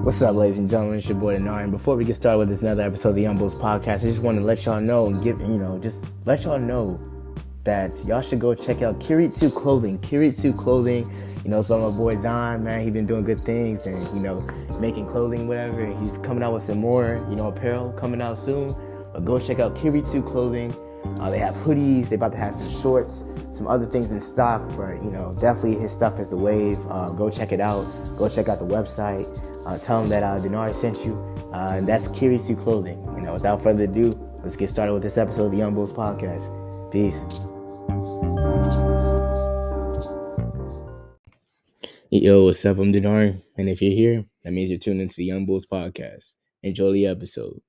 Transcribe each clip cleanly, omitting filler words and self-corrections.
What's up, ladies and gentlemen? It's your boy Dinari. And before we get started with this another episode of the Youngbouls podcast, I just want to let y'all know and just let y'all know that y'all should go check out Kiritsu Clothing. Kiritsu Clothing, it's by my boy Zon, man. He's been doing good things and, making clothing, whatever. And he's coming out with some more, apparel coming out soon. But go check out Kiritsu Clothing. They have hoodies. They're about to have some shorts, some other things in stock. But, definitely his stuff is the wave. Go check it out. Go check out the website. Tell him that Dinari sent you. And that's Kiritsu Clothing. Without further ado, let's get started with this episode of the Youngbouls podcast. Peace. Yo, what's up? I'm Dinari. And if you're here, that means you're tuned into the Youngbouls podcast. Enjoy the episode.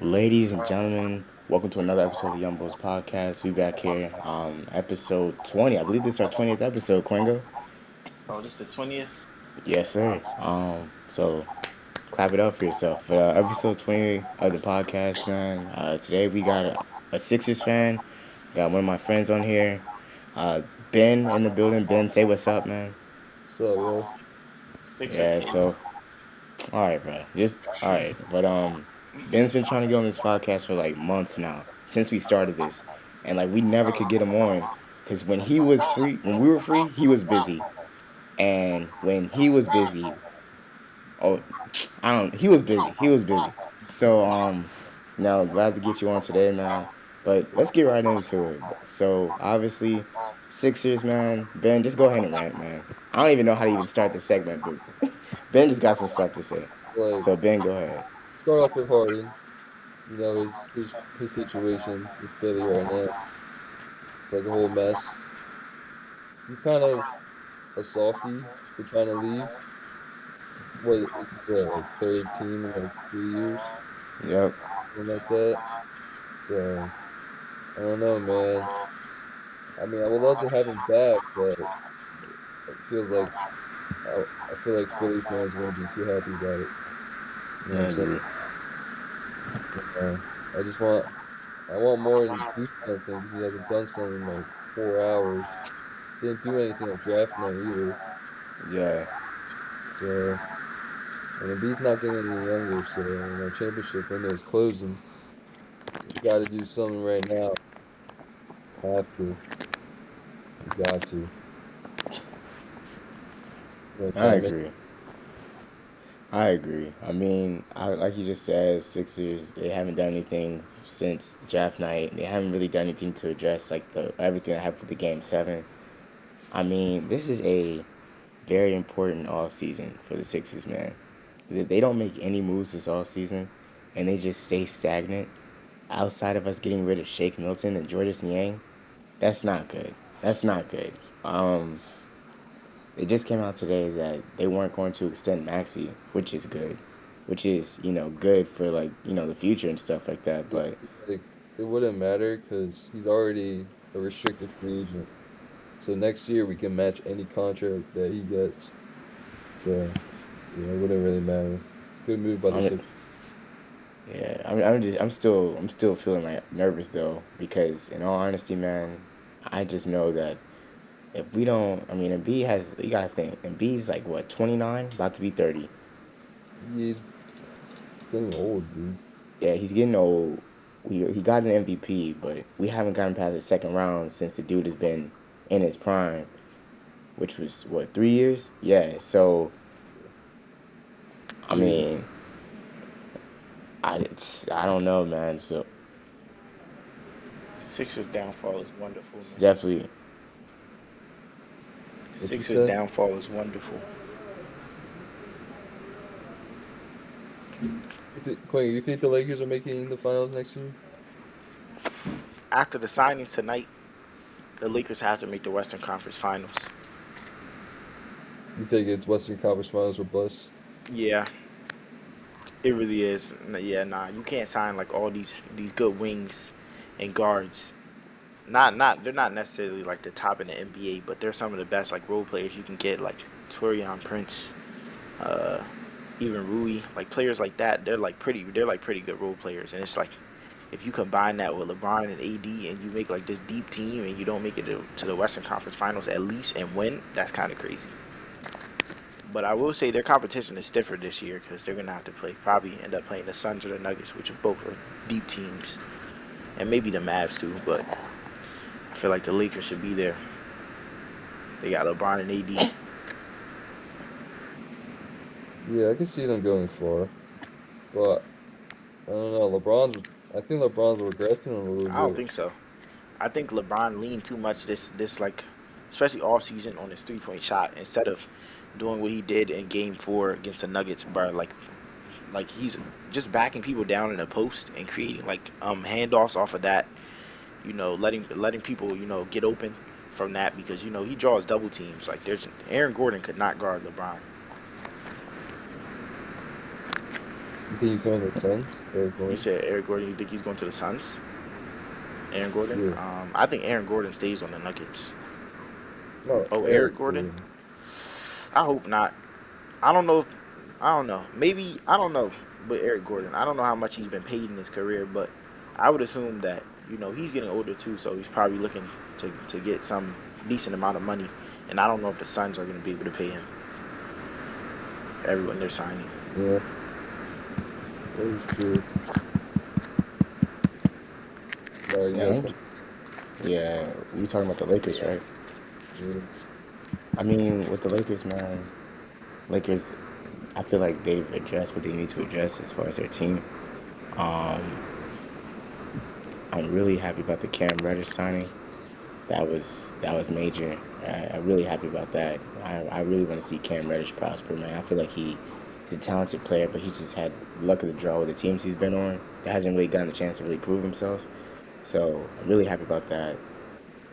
Ladies and gentlemen, welcome to another episode of the Youngbouls podcast. We back here, episode 20. I believe this is our 20th episode, Kwengo. Oh, this is the 20th? Yes, sir. So clap it up for yourself. For episode 20 of the podcast, man. Today we got a Sixers fan. Got one of my friends on here. Ben in the building. Ben, say what's up, man. What's up, bro? Sixers Yeah, game. so all right, bro. But Ben's been trying to get on this podcast for like months now, since we started this. And we never could get him on. Because when we were free, he was busy. And when he was busy, he was busy. So, now glad to get you on today, man. But let's get right into it. So, obviously, Sixers, man. Ben, just go ahead and rant, man. I don't even know how to even start this segment, but Ben just got some stuff to say. So, Ben, go ahead. Start off with Harden. His situation with Philly right now. It's like a whole mess. He's kind of a softie for trying to leave. This is like third team in like 3 years. Yep. Something like that. So, I don't know, man. I mean, I would love to have him back, but it feels like I feel like Philly fans won't be too happy about it. You know what I'm saying? I want more than do something because he hasn't done something in like 4 hours. Didn't do anything on draft night either. Yeah. So, and Embiid's not getting any younger, so championship window is closing. You got to do something right now. Have to. You got to. I agree. I mean, like you just said, Sixers, they haven't done anything since draft night. They haven't really done anything to address everything that happened with the Game 7. I mean, this is a very important offseason for the Sixers, man. Because if they don't make any moves this offseason and they just stay stagnant, outside of us getting rid of Shake Milton and Jordan Yang, that's not good. It just came out today that they weren't going to extend Maxey, which is good. Which is, good for, the future and stuff like that. But it wouldn't matter because he's already a restricted free agent. So next year we can match any contract that he gets. So, it wouldn't really matter. It's a good move by the Sixers. Yeah, I'm still feeling nervous, though. Because, in all honesty, man, I just know that if we don't, Embiid you gotta think, Embiid's 29, about to be 30. He's getting old, dude. Yeah, he's getting old. He got an MVP, but we haven't gotten past the second round since the dude has been in his prime, which was, 3 years? Yeah, so, I don't know, man, so. Sixers' downfall is wonderful. It's definitely. Sixers' downfall is wonderful. Quengo, you think the Lakers are making the finals next year? After the signings tonight, the Lakers have to make the Western Conference Finals. You think it's Western Conference Finals or bust? Yeah, it really is. Yeah, nah, you can't sign like all these good wings and guards. They're not necessarily like the top in the NBA, but they're some of the best like role players you can get, like Torian Prince, uh, even Rui, like players like that. They're like pretty good role players, and it's like if you combine that with LeBron and AD, and you make like this deep team, and you don't make it to the Western Conference Finals at least and win, that's kind of crazy. But I will say their competition is stiffer this year because they're gonna have to probably end up playing the Suns or the Nuggets, which are both are deep teams, and maybe the Mavs too. But I feel like the Lakers should be there. They got LeBron and AD. Yeah, I can see them going far, but I don't know. I think LeBron's regressing a little I don't bit. think so. I think LeBron leaned too much this like, especially all season on his 3 point shot instead of doing what he did in Game 4 against the Nuggets, bro. Like he's just backing people down in the post and creating like handoffs off of that. Letting people get open from that because he draws double teams. Like there's Aaron Gordon could not guard LeBron. You think he's going to the Suns or You going? said Aaron Gordon. You think he's going to the Suns? Aaron Gordon. Yeah, I think Aaron Gordon stays on the Nuggets. no, Oh, Eric Eric Gordon. Gordon. I hope not. I don't know. I don't know. Maybe I don't know. But Eric Gordon, I don't know how much he's been paid in his career, but I would assume that he's getting older too, so he's probably looking to get some decent amount of money. And I don't know if the Suns are going to be able to pay him everyone they're signing. Yeah, that is true. You Yeah, got some. yeah. We talking about the Lakers, Yeah. right? Yeah. I mean, with the Lakers, man, Lakers. I feel like they've addressed what they need to address as far as their team. Um, I'm really happy about the Cam Reddish signing. That was major. I'm really happy about that. I really want to see Cam Reddish prosper, man. I feel like he's a talented player, but he just had luck of the draw with the teams he's been on. That hasn't really gotten a chance to really prove himself. So I'm really happy about that.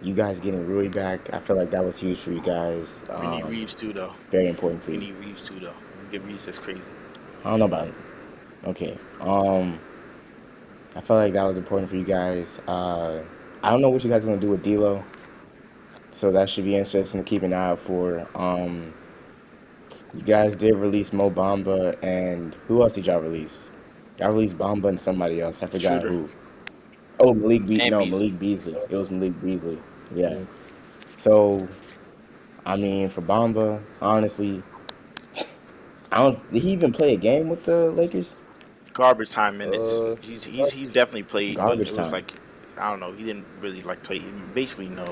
You guys getting Rui back, I feel like that was huge for you guys. We need Reeves too, though. Very important for We you. need Reeves too, though. We get Reeves, that's crazy. I don't know about it. Okay. I felt like that was important for you guys. I don't know what you guys are gonna do with D'Lo, so that should be interesting to keep an eye out for. You guys did release Mo Bamba, and who else did y'all release? Y'all released Bamba and somebody else. I forgot Shooter who. Oh, and no, Beasley. Malik Beasley. It was Malik Beasley. Yeah. Yeah. So I mean, for Bamba, honestly, I don't. Did he even play a game with the Lakers? Garbage time minutes. Uh, He's definitely played, but Garbage it was time. like I don't know. He didn't really like play. Basically, no.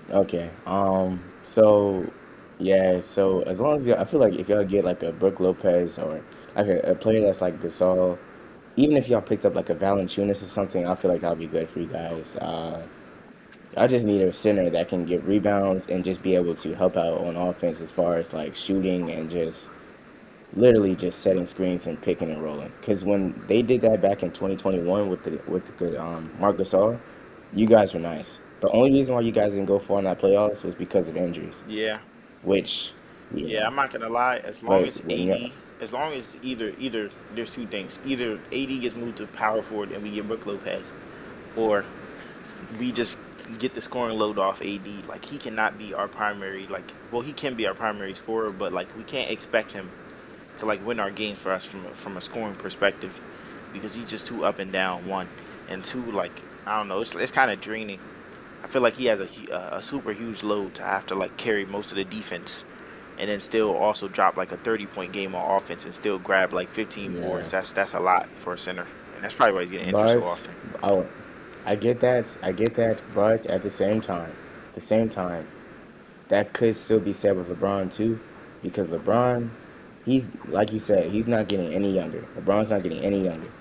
Okay. So yeah. So as long as I feel like if y'all get like a Brook Lopez or like a player that's like Gasol, even if y'all picked up like a Valanciunas or something, I feel like that'll be good for you guys. I just need a center that can get rebounds and just be able to help out on offense as far as like shooting and just literally just setting screens and picking and rolling. Because when they did that back in 2021 with the Marc Gasol, you guys were nice. The only reason why you guys didn't go far in that playoffs was because of injuries, Yeah, which yeah. yeah. I'm not gonna lie. As long But as when you as long as either there's two things. Either AD gets moved to power forward and we get Brook Lopez, or we just get the scoring load off AD. Like he cannot be our primary. Like well, he can be our primary scorer, but like we can't expect him to like win our games for us from a scoring perspective because he's just too up and down. One and two, like I don't know, it's kind of draining. I feel like he has a super huge load to have to like carry most of the defense, and then still also drop like a 30 point game on offense and still grab like 15 yeah. boards. That's a lot for a center, and that's probably why he's getting injured so But often. I, I get that. I get that. But at the same time, that could still be said with LeBron too, because LeBron, he's like you said, he's not getting any younger. LeBron's not getting any younger.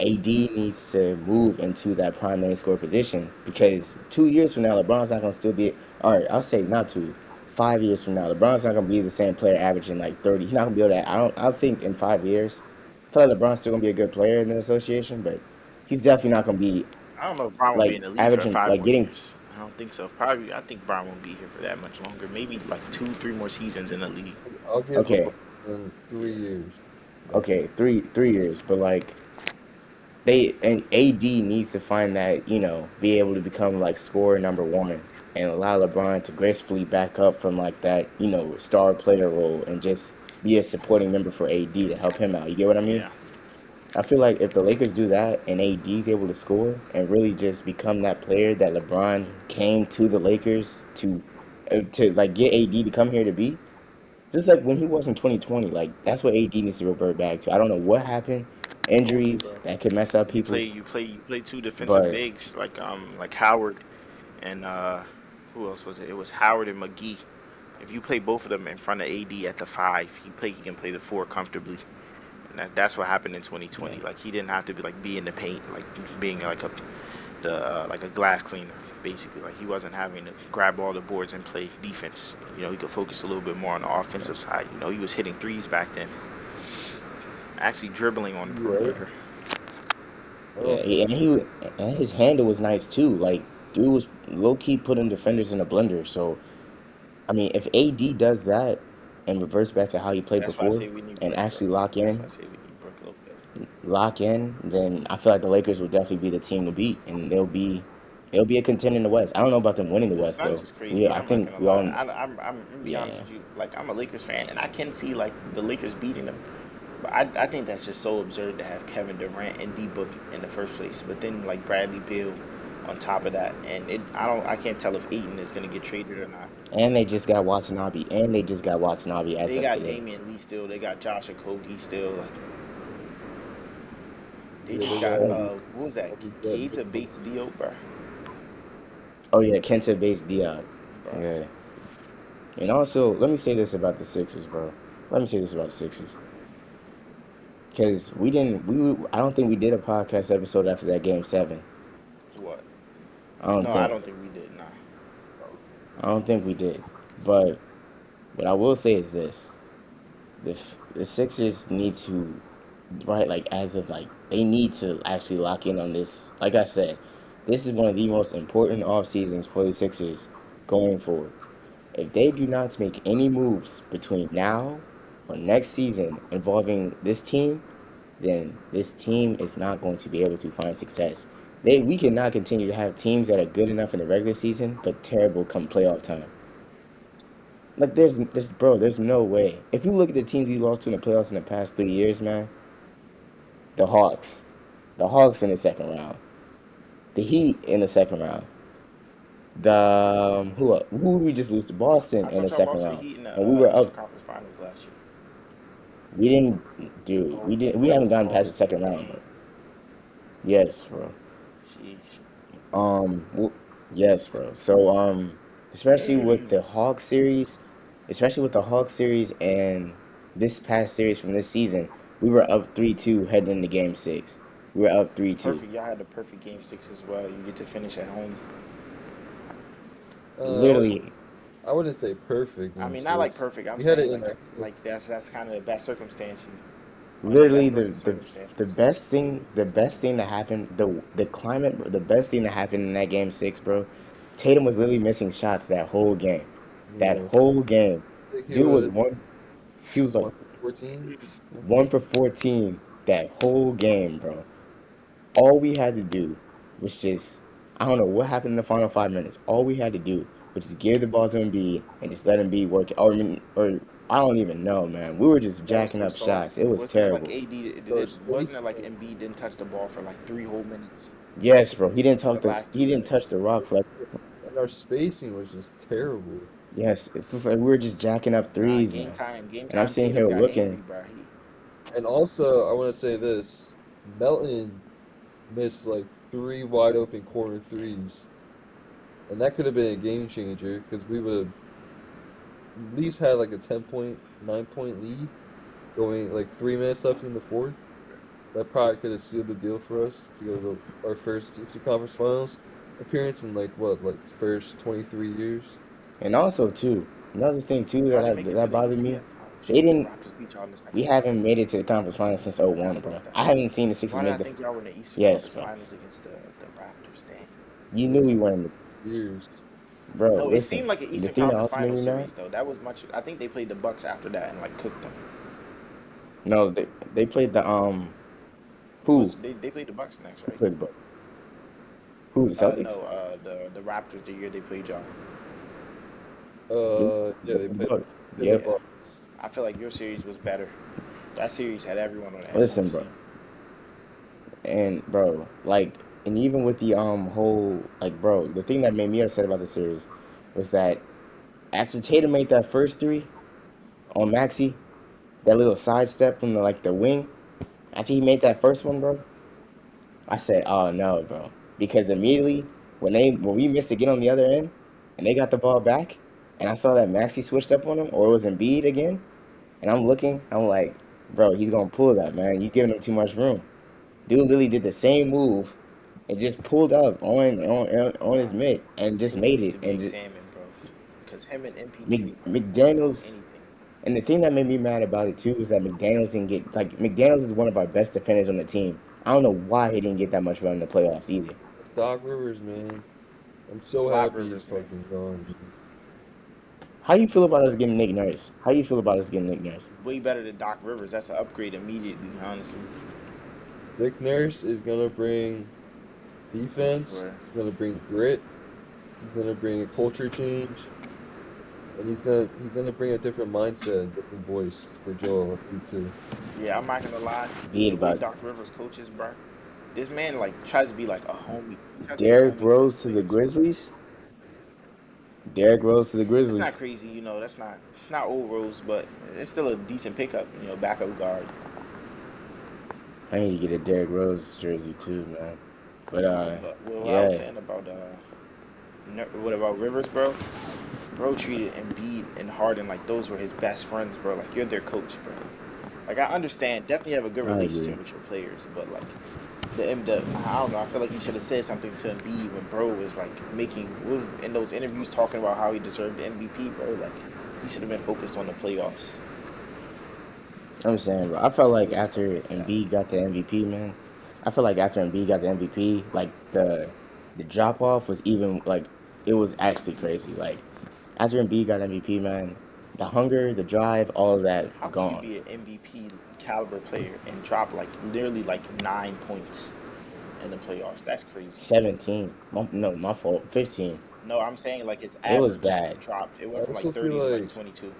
AD needs to move into that primary score position because 2 years from now, LeBron's not gonna still be. All right, I'll say not two. 5 years from now, LeBron's not gonna be the same player averaging like 30. He's not gonna be able to. I don't. I think in 5 years, I feel like LeBron's still gonna be a good player in the association, but he's definitely not gonna be I don't know if Brown will be like in the league for averaging five like more getting years. I don't think so. Probably, I think Brown won't be here for that much longer. Maybe like 2, 3 more seasons in the league. I'll give Okay, LeBron Yeah, 3 years. That's okay, it. three years, but like they and AD needs to find that be able to become like scorer number one and allow LeBron to gracefully back up from like that star player role and just be a supporting member for AD to help him out. You get what I mean? yeah, I feel like if the Lakers do that and AD is able to score and really just become that player that LeBron came to the Lakers to like get AD to come here to be, just like when he was in 2020, like that's what AD needs to revert back to. I don't know what happened, told you, injuries bro. that could mess up You play, people, two defensive but bigs like Howard and who else was it? It was Howard and McGee. If you play both of them in front of AD at the five, he can play the four comfortably. And that's what happened in yeah. 2020. Like he didn't have to be in the paint, like being like a glass cleaner, basically. Like he wasn't having to grab all the boards and play defense. He could focus a little bit more on the offensive side. He was hitting threes back then, actually dribbling on the Yeah, perimeter. Yeah, also, and his handle was nice too. Like dude was low key putting defenders in a blender. So I mean, if AD does that and reverts back to how he played That's why I before say we need and Brook, bro. actually That's why I say we need Brook Lopez. lock in, then I feel like the Lakers will definitely be the team to beat, and they'll be a contender in the West. I don't know about them winning the The West Suns though. is crazy. I I'm not think gonna we lie. all I'm gonna be honest yeah. with you. Like I'm a Lakers fan, and I can see like the Lakers beating them. But I think that's just so absurd to have Kevin Durant and D Book in the first place. But then like Bradley Beal on top of that, and I can't tell if Aiton is gonna get traded or not. And they just got Watanabe as They of got today. Damian Lee still. They got Josh Okogie still. Like they yeah, just they got got And what was that? all these Keita Bates Dio, bro. oh yeah, Kenta base Diop. Bro, Yeah. And also, let me say this about the Sixers, bro. Let me say this about the Sixers. Because I don't think we did a podcast episode after that game seven. what? I don't No, I think. don't think we did. Nah. I don't think we did. But what I will say is this: the Sixers need to, right? Like as of like they need to actually lock in on this. Like I said, this is one of the most important off seasons for the Sixers going forward. If they do not make any moves between now or next season involving this team, then this team is not going to be able to find success. We cannot continue to have teams that are good enough in the regular season but terrible come playoff time. Like there's no way. If you look at the teams we lost to in the playoffs in the past 3 years, man, the Hawks, in the second round, the Heat in the second round, the who did we just lose to Boston I in the thought y'all second lost to the round, Heat in and we the were Eastern up. Conference Finals last year. We didn't, dude. We haven't gotten past the Lost. second round, bro. Yes, bro. Sheesh. W- yes, bro. So, especially with the Hawk series, and this past series from this season, we were up 3-2 heading into Game 6. We were up 3-2. Perfect. Y'all had the perfect game six as well. You get to finish at home. I would Literally, I wouldn't say perfect I game mean, not like six. perfect. I'm We had it saying in like our that's kind of the best circumstance under literally best perfect the circumstances. best thing that happened, the climate, the best thing that happened in that Game 6, bro. Tatum was literally missing shots that whole game. That yeah. whole game, I think he dude was was one. He was like 1 for 14, I one think. for 14 that whole game, bro. All we had to do was just, I don't know what happened in the final 5 minutes. All we had to do was just give the ball to Embiid and just let Embiid work it. Or I don't even know, man. We were just That was jacking so up shots. It soft. was Wasn't it like terrible. AD? So Wasn't it space. like Embiid didn't touch the ball for like 3 whole minutes Yes, bro. for the last He three didn't touch minutes? the rock for like, And our spacing was just terrible. yes. It's just like we were just jacking up Nah, threes, man. Game And I'm time. sitting Tatum here got angry, looking. bro. And also, I want to say this: Melton missed like 3 wide open corner threes, and that could have been a game changer because we would have at least had like a 10 point, 9 point lead going like 3 minutes left in the fourth. That probably could have sealed the deal for us to go to our first Eastern Conference Finals appearance in like what, like first 23 years. And also too, another thing too Y'all didn't make it to that the bothered ECF. me. Oh They shit, the didn't. Raptors beat y'all in the second We round. haven't made it to the conference finals since Forgot '01, bro. about that. I haven't seen the Sixers Why did make I the. think y'all were in the Eastern Yes, Conference bro. Finals against the Raptors? Dang. You knew we weren't. years. Bro, No, it seemed listen. like an The Eastern thing that Conference also made Finals me mad. series though. That was much. I think they played the Bucks after that and like cooked them. No, they played the It who was they played the Bucks next, right? played the Bucks? Who the No, Celtics? the Raptors the year they played y'all. Yeah, they The played Bucks. the Yeah. Bucks. I feel like your series was better. That series had everyone on the edge of their Listen, bro. seat. And bro, like, and even with the whole like, bro, the thing that made me upset about the series was that after Tatum made that first three on Maxi, that little sidestep from the wing, after he made that first one, bro, I said, oh no, bro, because immediately when we missed again on the other end, and they got the ball back, and I saw that Maxi switched up on him, or it was Embiid again, and I'm looking, I'm like, bro, he's gonna pull that, man. You giving him too much room. Dude literally did the same move and just pulled up on his mid and just Tatum made needs it to be and just examined, bro. Because him and MPJ can't do McDaniels. anything. And the thing that made me mad about it too is that McDaniels didn't get like McDaniels is one of our best defenders on the team. I don't know why he didn't get that much run in the playoffs either. It's Doc Rivers, man. I'm so Flop happy he's Rivers, man. fucking gone. How you feel about us getting Nick Nurse? How you feel about us getting Nick Nurse? Way better than Doc Rivers. That's an upgrade immediately, honestly. Nick Nurse is gonna bring defense. Right. He's gonna bring grit. He's gonna bring a culture change, and he's gonna bring a different mindset, and different voice for Joel Embiid too. Yeah, I'm not gonna lie. Be it The way about Doc Rivers coaches, bro, this man like tries to be like a homie. He tries to be a Derrick homie to his Rose to the players, bro. Grizzlies. Derrick Rose to the It's not Grizzlies. crazy, you know. That's not it's not old Rose, but it's still a decent pickup, you know, backup guard. I need to get a Derrick Rose jersey too, man. But But what I was yeah, saying about what about Rivers, bro? Bro treated Embiid and Harden like those were his best friends, bro. Like you're their coach, bro. Like I understand, definitely have a good I agree. relationship with your players, but like the I don't know. I feel like he should have said something to Embiid when bro was like was in those interviews talking about how he deserved the MVP, bro. Like he should have been focused on the playoffs. I'm saying, bro. I felt like Always talking after like that. Embiid got the MVP, man. I feel like after Embiid got the MVP, like the drop off was even like it was actually crazy. Like after Embiid got MVP, man, the hunger, the drive, all of that How can you gone. be an MVP caliber player and drop like literally like 9 points in the playoffs? That's crazy. 17. No, my fault. 15. No, I'm saying like his It was average bad. dropped. It I went from also like feel 30 to like like 22,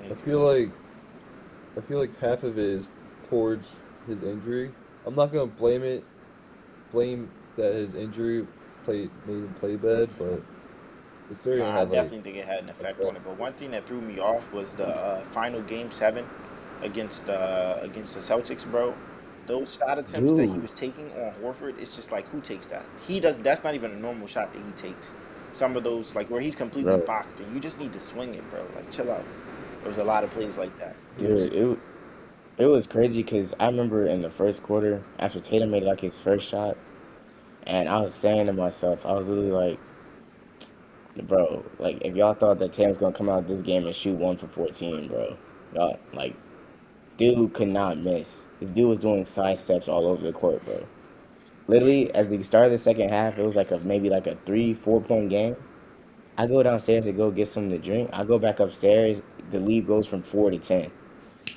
I 23. feel like I feel like half of it is towards his injury. I'm not gonna blame that his injury made him play bad, but it's No, certainly I had like definitely think it had an effect on it. effects. But one thing that threw me off was the final game 7 against the Celtics, bro. Those shot attempts that he Dude, was taking on Horford, it's just like who takes that? He does. That's not even a normal shot that he takes. Some of those like where he's completely bro. boxed and you just need to swing it, bro. Like chill out. There was a lot of plays like that. Dude, it was crazy because I remember in the first quarter after Tatum made like his first shot, and I was saying to myself, I was literally like, bro, like if y'all thought that Tatum's gonna come out this game and shoot 1 for 14, bro, y'all like dude could not miss. This dude was doing side steps all over the court, bro. Literally at the start of the second half, it was like maybe like a 3, 4 point game. I go downstairs to go get something to drink. I go back upstairs. The lead goes from 4 to 10,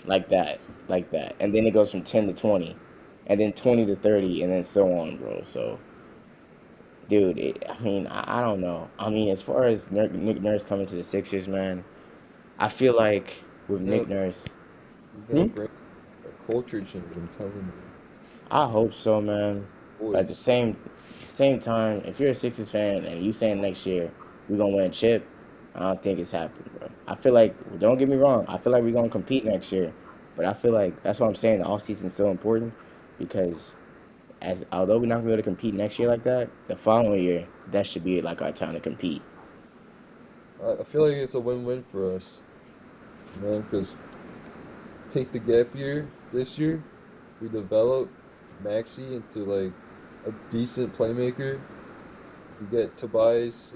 like that, and then it goes from 10 to 20, and then 20 to 30, and then so on, bro. So, dude, I mean, I don't know. I mean, as far as Nick Nurse coming to the Sixers, man, I feel like with He's gonna Nick Nurse, he's gonna hmm? bring a culture change. I'm telling you, I hope so, man. But at the voice. same time, if you're a Sixers fan and you saying next year we're gonna win a chip, I don't think it's happening, bro. I feel like don't get me wrong, I feel like we're gonna compete next year. But I feel like that's why I'm saying the offseason is so important because as although we're not gonna be able to compete next year like that, the following year that should be like our time to compete. I feel like it's a win-win for us, because take the gap year this year, we develop Maxi into like a decent playmaker. We get Tobias's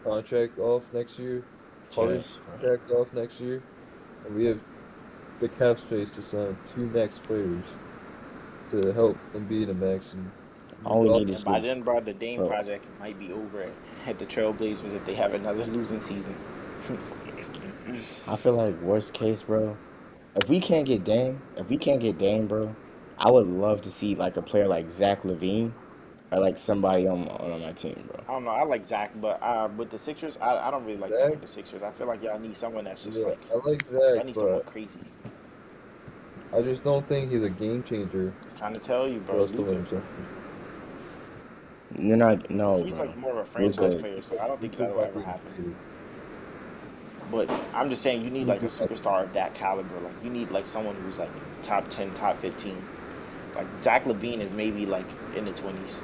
contract off next year, Harden's Yes, bro. contract off next year, and we have the cap space to sign two max players to help Embiid and Maxi. All we need And is by just, then, bro, the Dame bro. project might be over at the Trailblazers if they have another losing season. I feel like worst case, bro. If we can't get Dame, bro, I would love to see like a player like Zach LaVine or like somebody on my team, bro. I don't know. I like Zach, but with the Sixers, I don't really like that Zach, for the Sixers. I feel like y'all need someone that's just yeah, like I like Zach, y'all need someone but crazy. I just don't think he's a game changer I'm trying to tell you, for bro, us to Luca, win bro. championships. You're not, no, He's like bro. more of a franchise Luca, player, so I don't think Luka's that'll not ever getting happen. traded. But I'm just saying you need like a Luka's not. superstar of that caliber. Like you need like someone who's like top 10, top 15. Like Zach LaVine is maybe like in the 20s.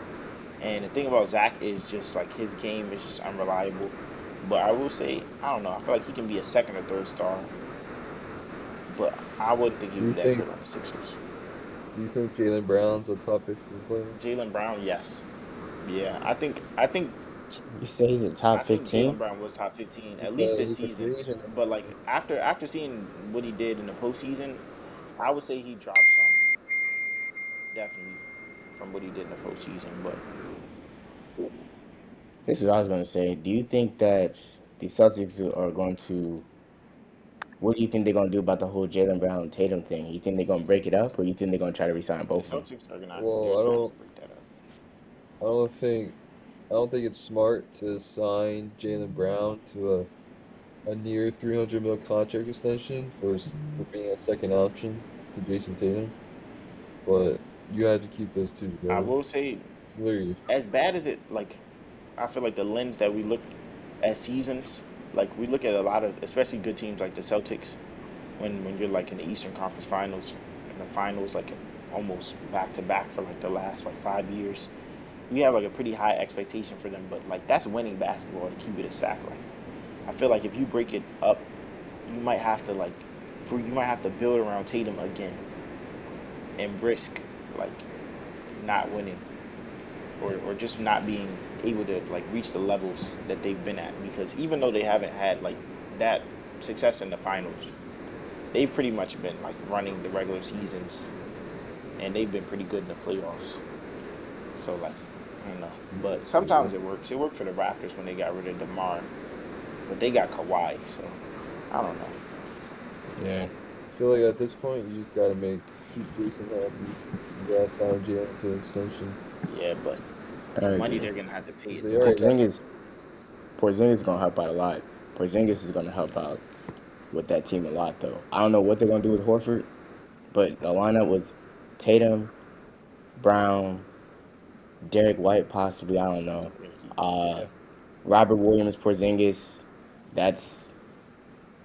And the thing about Zach is just like his game is just unreliable. But I will say, I don't know. I feel like he can be a second or third star. But I wouldn't think he Do would you be that think good on the Sixers. do you think Jalen Brown's a top 15 player? Jalen Brown, yes. Yeah, I think you say he's a I top think 15? Jalen Brown was top 15 at least Because this he's a season. free agent. But like after seeing what he did in the postseason, I would say he dropped some definitely from what he did in the postseason. But This is what I was gonna say. Do you think that the Celtics are going to? What do you think they're gonna do about the whole Jalen Brown Tatum thing? You think they're gonna break it up, or you think they're gonna try to resign the both of them? Celtics are gonna Well, they're not gonna break that up. I don't think I don't think it's smart to sign Jalen Brown to a near 300 mil contract extension for being a second option to Jason Tatum. But you have to keep those two I together. will say, It's literally as bad as it like, I feel like the lens that we look at seasons, like we look at a lot of, especially good teams like the Celtics, when you're like in the Eastern Conference Finals, in the finals like almost back to back for like the last like 5 years, we have like a pretty high expectation for them. But like that's winning basketball to keep it a sack. Like I feel like if you break it up, you might have to like, you might have to build around Tatum again and risk like not winning or just not being able to like reach the levels that they've been at because even though they haven't had like that success in the finals, they've pretty much been like running the regular seasons and they've been pretty good in the playoffs. So like I don't know, but sometimes it works. It worked for the Raptors when they got rid of DeMar, but they got Kawhi, so I don't know. Yeah. I feel like at this point you just gotta keep Jason happy. You gotta sign Jalen to an extension. Yeah, but I the money agree. they're gonna have to pay 'Cause is they already ridiculous. got Porzingis is gonna help out a lot. Porzingis is gonna help out with that team a lot, though. I don't know what they're gonna do with Horford, but the lineup with Tatum, Brown, Derek White, possibly. I don't know. They're gonna keep Uh, yeah. Robert Williams, Porzingis. That's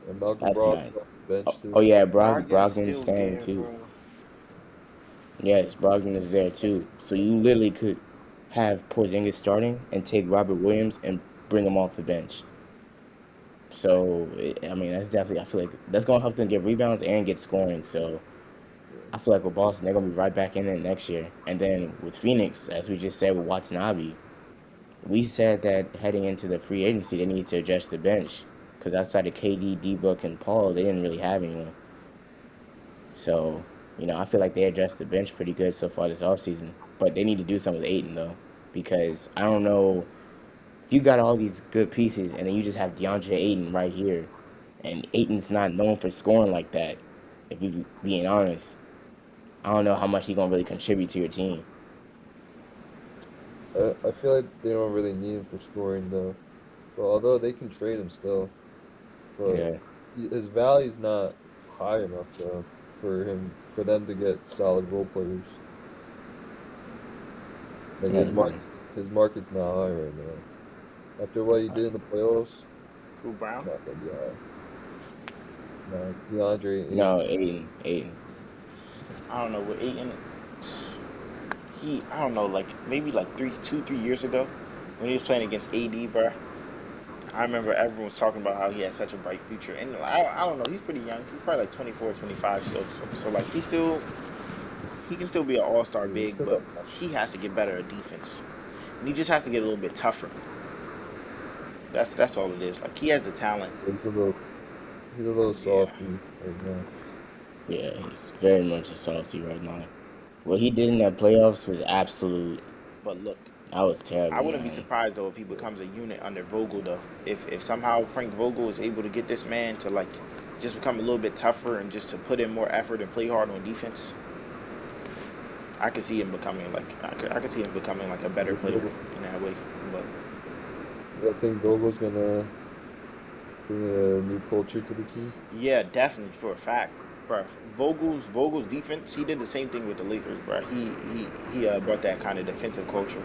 and Malcolm that's Brogdon nice. off the bench Oh too. yeah, Brogdon's Brogdon's still staying there, too. bro. Yes, Brogdon is there too. So you literally could have Porzingis starting and take Robert Williams and bring him off the bench. So I mean, that's definitely. I feel like that's gonna help them get rebounds and get scoring. So Yeah. I feel like with Boston, they're gonna be right back in it next year. And then with Phoenix, as we just said with Watanabe, we said that heading into the free agency, they need to adjust the bench because outside of KD, D-Book, and Paul, they didn't really have anyone. So I feel like they addressed the bench pretty good so far this offseason. But they need to do something with Aiton though, because I don't know if you got all these good pieces and then you just have DeAndre Ayton right here, and Aiton's not known for scoring like that. If we being honest, I don't know how much he's gonna really contribute to your team. I feel like they don't really need him for scoring though. But although they can trade him still, but Yeah, his value's not high enough though for them to get solid role players. Like I agree. his market's not high right now. After what he did in the playoffs, Who it's Brown? not gonna be high. No, DeAndre No, Ayton. Aiden. I don't know. With Aiton, I don't know, like maybe like 3 years ago, when he was playing against AD, bro. I remember everyone was talking about how he had such a bright future, and I don't know. He's pretty young. He's probably like 24, 25 still. So like he can still be an all star Yeah, he big, still but got time. he has to get better at defense, and he just has to get a little bit tougher. That's all it is. Like he has the talent. He's a little Yeah. softy right now. Yeah, he's very much a softy right now. What he did in that playoffs was absolute. But look, That was terrible, I wouldn't be man. surprised though if he becomes a unit under Vogel though. If somehow Frank Vogel is able to get this man to like just become a little bit tougher and just to put in more effort and play hard on defense, I could see him becoming like I could see him becoming like a better player in that way. But I think Vogel's gonna bring a new culture to the team. yeah, definitely for a fact, bro. Vogel's defense. He did the same thing with the Lakers, bro. He brought that kind of defensive culture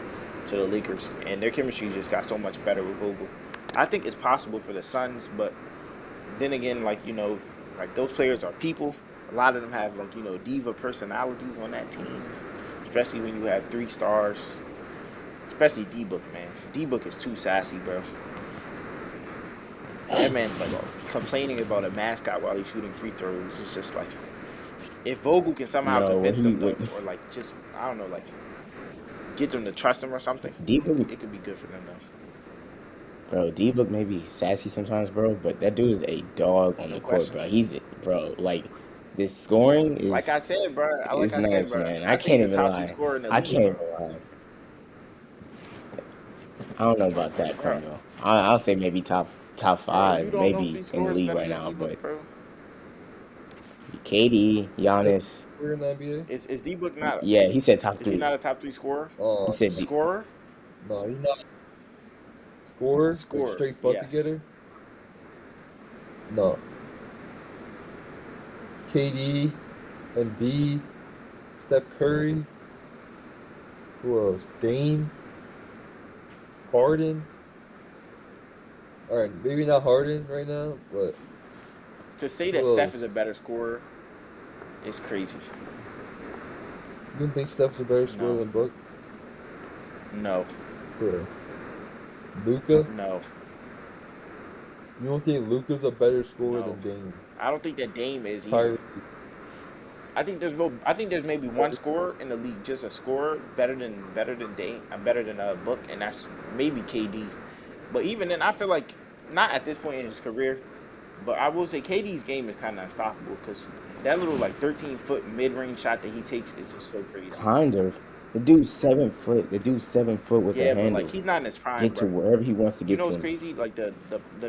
to the Lakers, and their chemistry just got so much better with Vogel. I think it's possible for the Suns, but then again, like like those players are people. A lot of them have like diva personalities on that team, especially when you have 3 stars. Especially D-Book, man. D-Book is too sassy, bro. That man's like complaining about a mascot while he's shooting free throws. It's just like if Vogel can somehow No, convince them to, or like just I don't know, like get them to trust him or something, D-Book, it could be good for them though. bro, D-Book may be sassy sometimes, bro, but that dude is a dog on No the court, question. bro. Bro, like, this scoring Like I said, bro. is nice, man. I I say can't he's the even top 2 lie. scorer in the I league, can't bro. even lie. I don't know about that, Bro, Kwengo. I'll say maybe top you five, don't know if maybe he in the scores league better right than now, D-Book, but bro. KD, Giannis, We're in the NBA. Is D-Book not? yeah, he said top Is he three. not a top 3 scorer? He Oh said Scorer? no, he's not scorer, like Scorer. straight bucket Yes. getter. No, KD, Embiid, Steph Curry. Who else? Dame, Harden. All right, maybe not Harden right now, but To say that who Steph is else? a better scorer is crazy. You don't think Steph's a better scorer No. than Book? No. Sure. Luca? No. You don't think Luca's a better scorer No. than Dame? I don't think that Dame is either. Kyrie? I think there's maybe one scorer in the league, just a scorer better than Dame, better than Book, and that's maybe KD. But even then, I feel like not at this point in his career. But I will say KD's game is kind of unstoppable because that little like 13-foot mid-range shot that he takes is just so crazy. kind of. The dude's 7 foot. The dude's 7 foot with a Yeah, but like handle. he's not in his prime, Get to bro. wherever he wants to You get know to what's him. crazy? Like the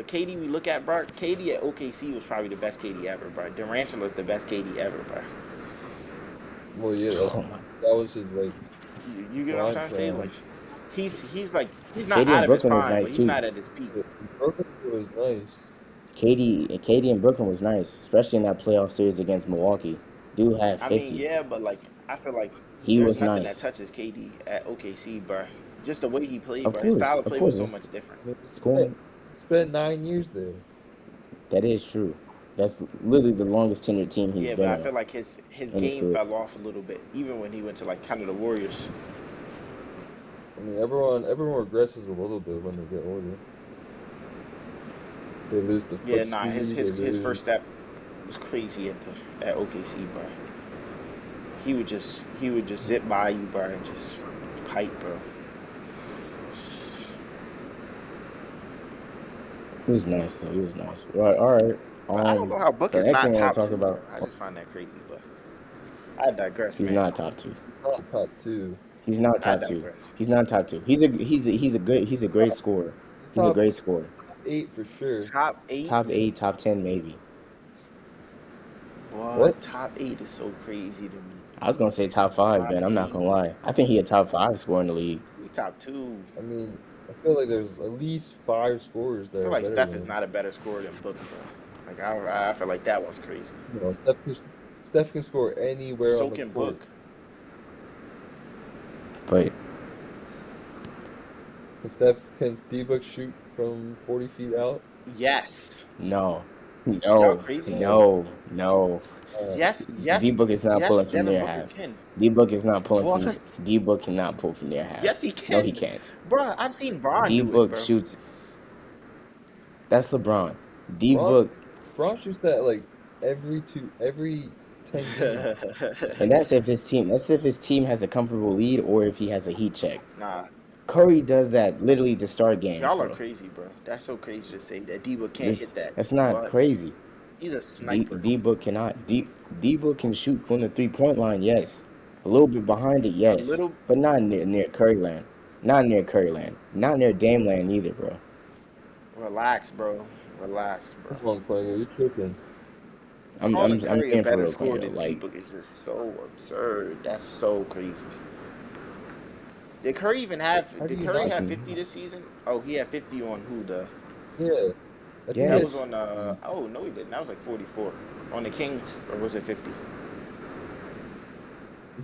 KD we look at, bro. KD at OKC was probably the best KD ever, bro. Durantula's the best KD ever, bro. Well, yeah, Oh my. that was his like You get what I'm prime trying to say? prime. Like he's like he's not KD out in of his Brooklyn was prime, but nice he's too. not at his peak. Brooklyn was nice. KD in Brooklyn was nice, especially in that playoff series against Milwaukee. Dude had I mean, 50. yeah, but like I feel like He there's was nothing that nice. touches KD at OKC, bro. Just the way he played, Of bro. His style course, of of play was course. so It's much different. I mean, scoring. he spent 9 years there. That is true. That's literally the longest tenured team he's Yeah, but been I on feel like his in his game career. fell off a little bit, even when he went to like kind of the Warriors. I mean, everyone regresses a little bit when they get older. They lose the Yeah, foot nah, speed. his They lose. first step was crazy at OKC, bro. He would just zip by you, bro, and just pipe, bro. He was nice though. He was nice. Right, all right. But I don't know how Book The is next not thing I want top to talk 2, bro. about, I just find that crazy, but I digress, he's man. not top two. Not top 2. He's not I top two. digress. He's not top two. He's a great scorer. He's He's a top great scorer. 8 for sure. Top 8? Top 8, top 10 maybe. What? Top 8 is so crazy to me. I was gonna say top 5, Top man. I'm not 8. gonna lie. I think he a top 5 scorer in the league. He's top 2. I mean, I feel like there's at least 5 scorers I that feel are like better Steph than is him. not a better scorer than Book, bro. Like I feel like that one's crazy. You know, Steph can score anywhere So on the can court. Book. But Can D-Book shoot from 40 feet out? Yes. no, Y'all crazy? no. Yes. D-Book is not pulling from Devin near Booker half. can. D-Book is not pulling from. What? D-Book cannot pull from near half. Yes, he No, he can. can't. Bro, I've seen Bron do it, D-Book bro. shoots. That's LeBron. Bron, D-Book, Bron shoots that like every 10 games. and that's if his team has a comfortable lead or if he has a heat check. Nah, Curry does that literally to start games, y'all are bro. crazy, bro. That's so crazy to say that D-Book can't hit that. That's not What? crazy. He's a sniper. D-Book cannot. D-Book can shoot from the 3-point line, yes. A little bit behind it, A yes, little. but not near Curryland. Not near Curryland. Not near Dameland either, bro. Relax, bro. Relax, bro. Come on, Kwengo, you're tripping. Calling I'm Curry a being for better real, scorer Quentin. than D Like, Book is just so absurd. That's so crazy. Did Curry even have? How do Did you Curry not have see? listen, 50 this season? Oh, he had 50 on who the? Yeah, I think he That had was yes, on. Oh no, he didn't. That was like 44 on the Kings, or was it 50?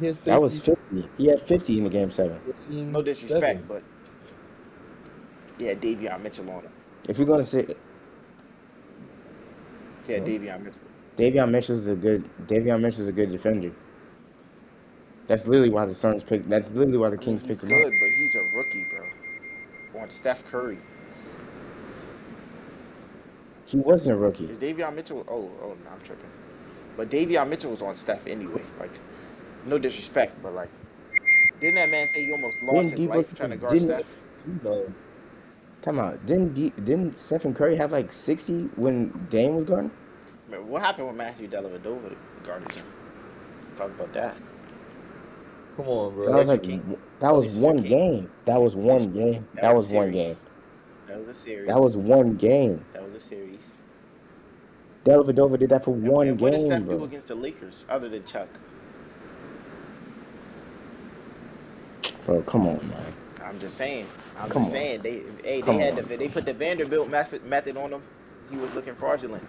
he had that was 50 50. He had 50 in the game seven. No game disrespect, 7. but yeah, Davion Mitchell on him. If you're gonna say Yeah, Huh? Davion Mitchell. Davion Mitchell's a good defender. That's literally why the Suns picked. That's literally why the I mean, Kings he's picked him up. good, but he's a rookie, bro. On Steph Curry. He wasn't a rookie. Is Davion Mitchell? Oh, no, I'm tripping. But Davion Mitchell was on Steph anyway. Like, no disrespect, but like, didn't that man say he almost lost Didn't his D Book life trying to guard didn't Steph? No, time out? Didn't Stephen Curry have like 60 when Dame was guarding? Man, what happened with Matthew Dellavedova guarded him? Talk about that. come on, That Oh, was bro. this your like king? that Oh, was this is your one king? game. That was This, one game. that That was a was one game. series. That was a series. That was one game. That was a series. Dellavedova did that for And, one and what did game, Steph do bro. against the Lakers other than Chuck? Bro, come on, man. I'm just saying. I'm Come just on. saying. They Come had on, they bro. put the Vanderbilt method on him. He was looking fraudulent.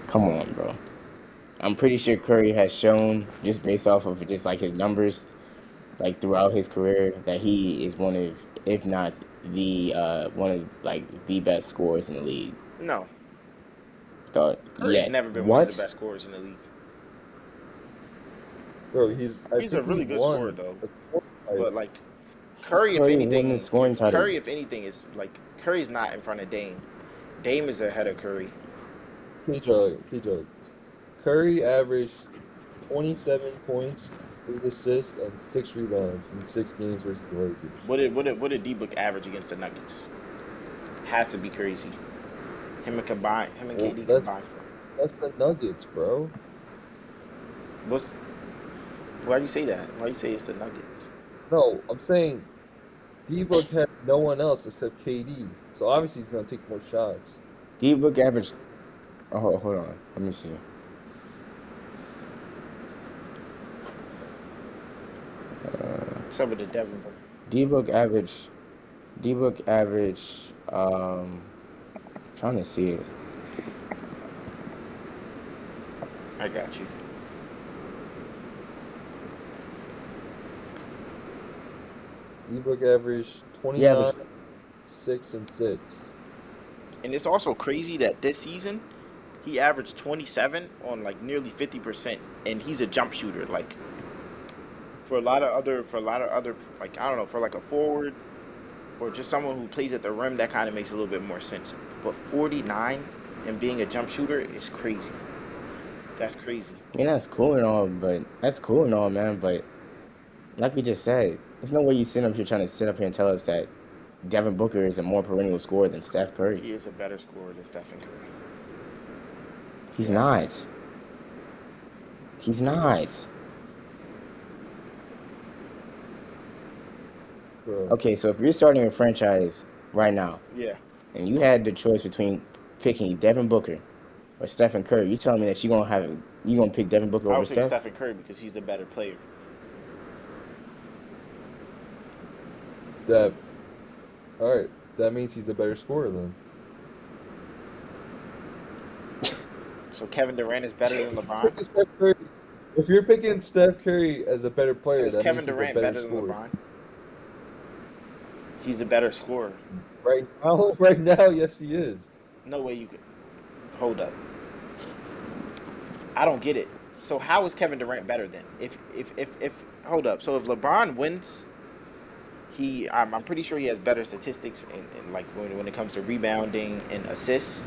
Come on, bro. I'm pretty sure Curry has shown, just based off of just like his numbers, like throughout his career, that he is one of, if not the one of like the best scorers in the league. No, Thought Curry's yes. never been one of the What? best scorers in the league. Bro, I He's a think he really good scorer won though. a scoring But title. like He's Curry winning the scoring title. Curry, if anything, is like Curry's not in front of Dame. Dame is ahead of Curry. K-Jug. Curry averaged 27 points, 8 assists, and 6 rebounds in 6 games versus the Lakers. What did D Book average against the Nuggets? Had to be crazy. Him and Well, KD combined. that's the Nuggets, bro. What's why you say that? Why you say it's the Nuggets? No, I'm saying D-Book had no one else except KD. So obviously he's gonna take more shots. D Book averaged. Oh, hold on. Let me see. Except with the Devin Booker. D Book averaged. D Book averaged. Trying to see it. I got you. D-Book averaged He 29, averaged. 6, and 6. And it's also crazy that this season he averaged 27 on like nearly 50%, and he's a jump shooter. Like for a lot of other like I don't know, for like a forward or just someone who plays at the rim, that kind of makes a little bit more sense. But 49 and being a jump shooter is crazy. That's crazy. I mean, that's cool and all, man. But like we just said, there's no way you sit up here trying to sit up here and tell us that Devin Booker is a more perennial scorer than Steph Curry. He is a better scorer than Stephen Curry. He's Yes. not. He's Yes. not. Bro, Okay, so if you're starting a franchise right now Yeah. and you had the choice between picking Devin Booker or Stephen Curry, you telling me that you gonna pick Devin Booker I over would pick Steph? Stephen Curry because he's the better player. that all right. That means he's a better scorer then. So Kevin Durant is better than LeBron. Picking Steph Curry- If you're picking Steph Curry as a better So player, is that means Kevin he's a Durant better better than scorer. LeBron? He's a better scorer. Right now, right now, yes, he is. No way you could. Hold up. I don't get it. So how is Kevin Durant better then? If hold up. So if LeBron wins, I'm pretty sure he has better statistics and like when it comes to rebounding and assists.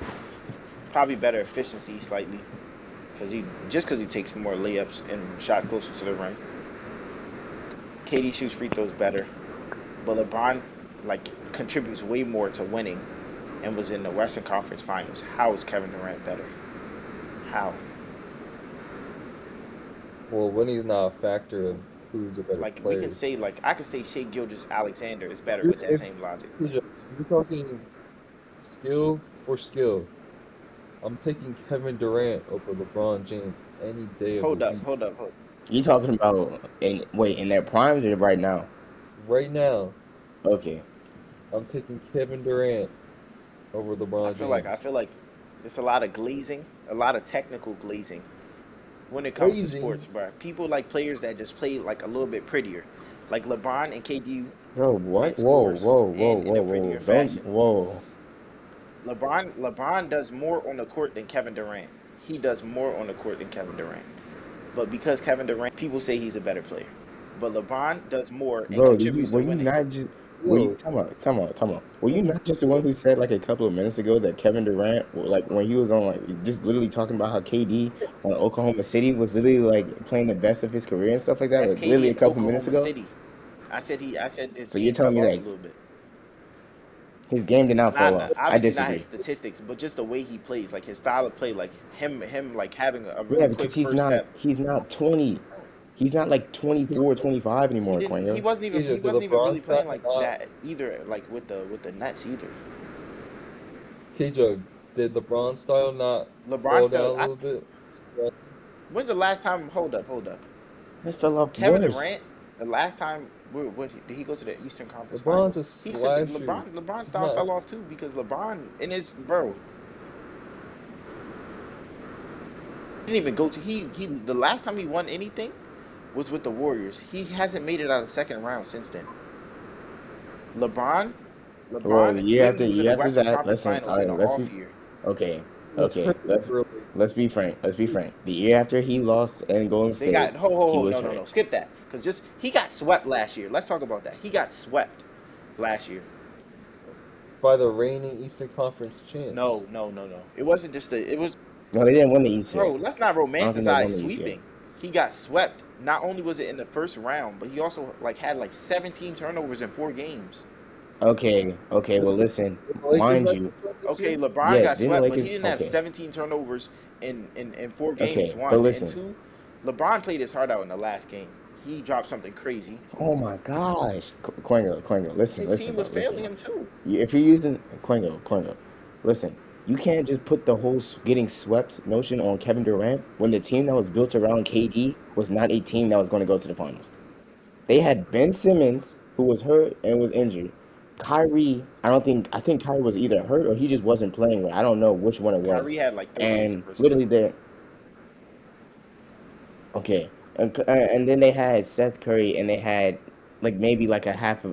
Probably better efficiency slightly, because he takes more layups and shots closer to the rim. KD shoots free throws better, but LeBron like contributes way more to winning, and was in the Western Conference Finals. How is Kevin Durant better? How? Well, winning is not a factor of who's a better Like we can player. say, like I could say Shea Gilgeous-Alexander is better You're, with that if, same logic. if you're talking skill for skill, I'm taking Kevin Durant over LeBron James any day of the Hold up, week. hold up, hold. You talking about in their primes or right now? Right now, Okay. I'm taking Kevin Durant over LeBron I James. feel like it's a lot of glazing, a lot of technical glazing when it comes to Crazy. sports, bro. People like players that just play like a little bit prettier. Like LeBron and KD Bro, hit what? Whoa, scores whoa, whoa, and in whoa, a whoa. prettier Don't fashion. whoa. LeBron does more on the court than Kevin Durant. He does more on the court than Kevin Durant. But because Kevin Durant, people say he's a better player. But LeBron does more and Bro, contributes were to you winning. not just were you Yo, time out. Were you not just the one who said like a couple of minutes ago that Kevin Durant, like when he was on like just literally talking about how KD on Oklahoma City was literally like playing the best of his career and stuff like that, That's like literally KD a in couple minutes Oklahoma ago? City. I said his So you're game telling fell me off a that little bit. his game did not fall Not off. I obviously not his disagree. statistics, but just the way he plays, like his style of play, like him like having a Yeah, really quick because first step. he's not 20. He's not like 24, 25 anymore, He Kwengo. Asia, he did wasn't even LeBron really style playing like not that either, like with the Nets either. KJ, did LeBron style not LeBron fall down still. a little bit? When's the last time? Hold up. It fell off Kevin worse. Durant. The last time, did he go to the Eastern Conference LeBron's Finals? a He said slasher. LeBron He's style not. fell off too because LeBron in his bro didn't even go to he the last time he won anything was with the Warriors. He hasn't made it out of the second round since then. LeBron, Well, LeBron literally was in year the after Western that, Conference listen, Finals all in right, an let's off be year. okay, He was hurt let's early. be frank. Let's be frank. The year after he lost in Golden They got State, he was no, hurt. skip that because just he got swept last year. Let's talk about that. He got swept last year. By the reigning Eastern Conference champs. No. It wasn't just the. It was No, they didn't win the East bro. yet. Let's not I don't think they romanticize won the East yet. sweeping. He got swept. Not only was it in the first round, but he also like had like 17 turnovers in 4 games. Okay, well, listen, Did the Lakers mind not you, get swept this Okay, year? LeBron yes, got didn't the swept, but he Lakers? didn't have Okay, 17 turnovers in 4 games. okay, but One and listen. two, LeBron played his heart out in the last game. He dropped something crazy. Oh my gosh, Quengo, His listen, team was failing bro. him too. If you're using Quengo, listen. You can't just put the whole getting swept notion on Kevin Durant when the team that was built around KD was not a team that was going to go to the finals. They had Ben Simmons, who was hurt and was injured. Kyrie, I think Kyrie was either hurt or he just wasn't playing well. I don't know which one it was. Kyrie had like 30 games in And the first game. literally okay, and then they had Seth Curry and they had like maybe like a half